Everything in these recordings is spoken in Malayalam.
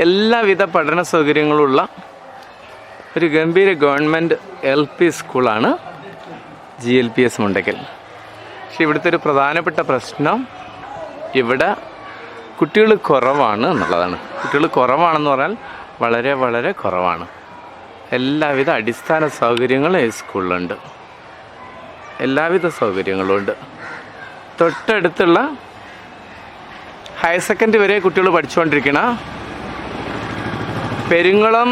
എല്ലാവിധ പഠന സൗകര്യങ്ങളുള്ള ഒരു ഗംഭീര ഗവൺമെൻറ് LP സ്കൂളാണ് GLPS മുണ്ടയ്ക്കൽ. പക്ഷെ ഇവിടുത്തെ ഒരു പ്രധാനപ്പെട്ട പ്രശ്നം ഇവിടെ കുട്ടികൾ കുറവാണ് എന്നുള്ളതാണ്. കുട്ടികൾ കുറവാണെന്ന് പറഞ്ഞാൽ വളരെ വളരെ കുറവാണ്. എല്ലാവിധ അടിസ്ഥാന സൗകര്യങ്ങളും ഈ സ്കൂളിലുണ്ട്. എല്ലാവിധ സൗകര്യങ്ങളുമുണ്ട്. തൊട്ടടുത്തുള്ള ഹയർ സെക്കൻഡറി വരെ കുട്ടികൾ പഠിച്ചുകൊണ്ടിരിക്കണ പെരുങ്ങളം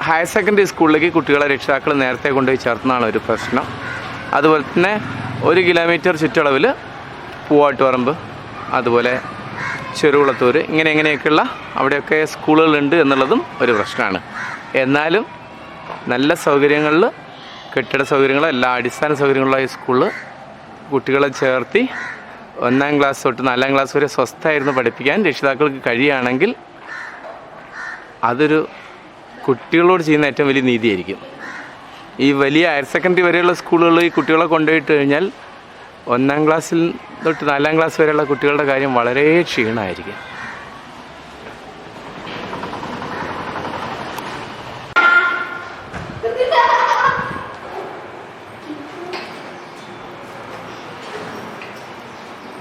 ഹയർ സെക്കൻഡറി സ്കൂളിലേക്ക് കുട്ടികളെ രക്ഷിതാക്കൾ നേരത്തെ കൊണ്ടുപോയി ചേർത്തതാണ് ഒരു പ്രശ്നം. അതുപോലെ തന്നെ 1 കിലോമീറ്റർ ചുറ്റളവിൽ പൂവാട്ടുപറമ്പ്, അതുപോലെ ചെറുകുളത്തൂർ, ഇങ്ങനെയൊക്കെയുള്ള അവിടെയൊക്കെ സ്കൂളുകളുണ്ട് എന്നുള്ളതും ഒരു പ്രശ്നമാണ്. എന്നാലും നല്ല സൗകര്യങ്ങളിൽ, കെട്ടിട സൗകര്യങ്ങളും എല്ലാ അടിസ്ഥാന സൗകര്യങ്ങളുള്ള ഈ സ്കൂളിൽ കുട്ടികളെ ചേർത്തി 1ാം ക്ലാസ് തൊട്ട് 4ാം ക്ലാസ് വരെ സ്വസ്ഥമായിരുന്നു പഠിപ്പിക്കാൻ രക്ഷിതാക്കൾക്ക് കഴിയുകയാണെങ്കിൽ അതൊരു കുട്ടികളോട് ചെയ്യുന്ന ഏറ്റവും വലിയ നീതിയായിരിക്കും. ഈ വലിയ ഹയർ സെക്കൻഡറി വരെയുള്ള സ്കൂളുകളിൽ ഈ കുട്ടികളെ കൊണ്ടുപോയിട്ട് കഴിഞ്ഞാൽ 1ാം ക്ലാസ്സിൽ തൊട്ട് 4ാം ക്ലാസ് വരെയുള്ള കുട്ടികളുടെ കാര്യം വളരെ ക്ഷീണമായിരിക്കും.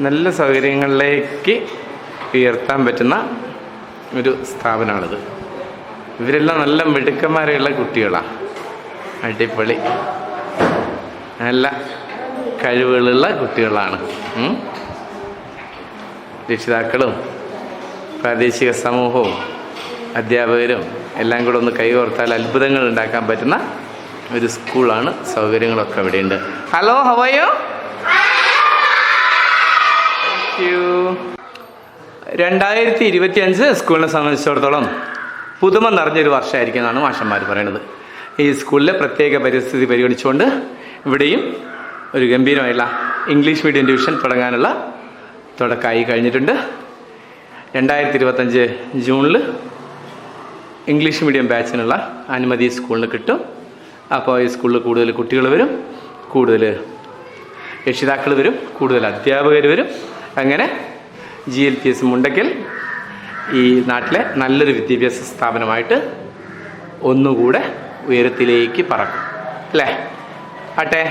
നല്ല സൗകര്യങ്ങളിലേക്ക് ഉയർത്താൻ പറ്റുന്ന ഒരു സ്ഥാപനമാണിത്. ഇവരെല്ലാം നല്ല മിടുക്കന്മാരെയുള്ള കുട്ടികളാണ്. അടിപൊളി നല്ല കഴിവുകളുള്ള കുട്ടികളാണ്. രക്ഷിതാക്കളും പ്രാദേശിക സമൂഹവും അധ്യാപകരും എല്ലാം കൂടെ ഒന്ന് കൈകോർത്താൽ അത്ഭുതങ്ങൾ ഉണ്ടാക്കാൻ പറ്റുന്ന ഒരു സ്കൂളാണ്. സൗകര്യങ്ങളൊക്കെ ഇവിടെയുണ്ട്. Hello, how are you? 2025 സ്കൂളിനെ സംബന്ധിച്ചിടത്തോളം പുതുമ നിറഞ്ഞൊരു വർഷമായിരിക്കും എന്നാണ് മാഷന്മാർ പറയുന്നത്. ഈ സ്കൂളിലെ പ്രത്യേക പരിസ്ഥിതി പരിഗണിച്ചുകൊണ്ട് ഇവിടെയും ഒരു ഗംഭീരമായുള്ള ഇംഗ്ലീഷ് മീഡിയം ഡിവിഷൻ തുടങ്ങാനുള്ള തുടക്കമായി കഴിഞ്ഞിട്ടുണ്ട്. 2025 ജൂണിൽ ഇംഗ്ലീഷ് മീഡിയം ബാച്ചിനുള്ള അനുമതി സ്കൂളിന് കിട്ടും. അപ്പോൾ ഈ സ്കൂളിൽ കൂടുതൽ കുട്ടികൾ വരും, കൂടുതൽ രക്ഷിതാക്കൾ വരും, കൂടുതൽ അധ്യാപകർ വരും. അങ്ങനെ GLPS മുണ്ടയ്ക്കൽ ഈ നാട്ടിലെ നല്ലൊരു വിദ്യാഭ്യാസ സ്ഥാപനമായിട്ട് ഒന്നുകൂടെ ഉയരത്തിലേക്ക് പറക്കും അല്ലേ? ആട്ടെ.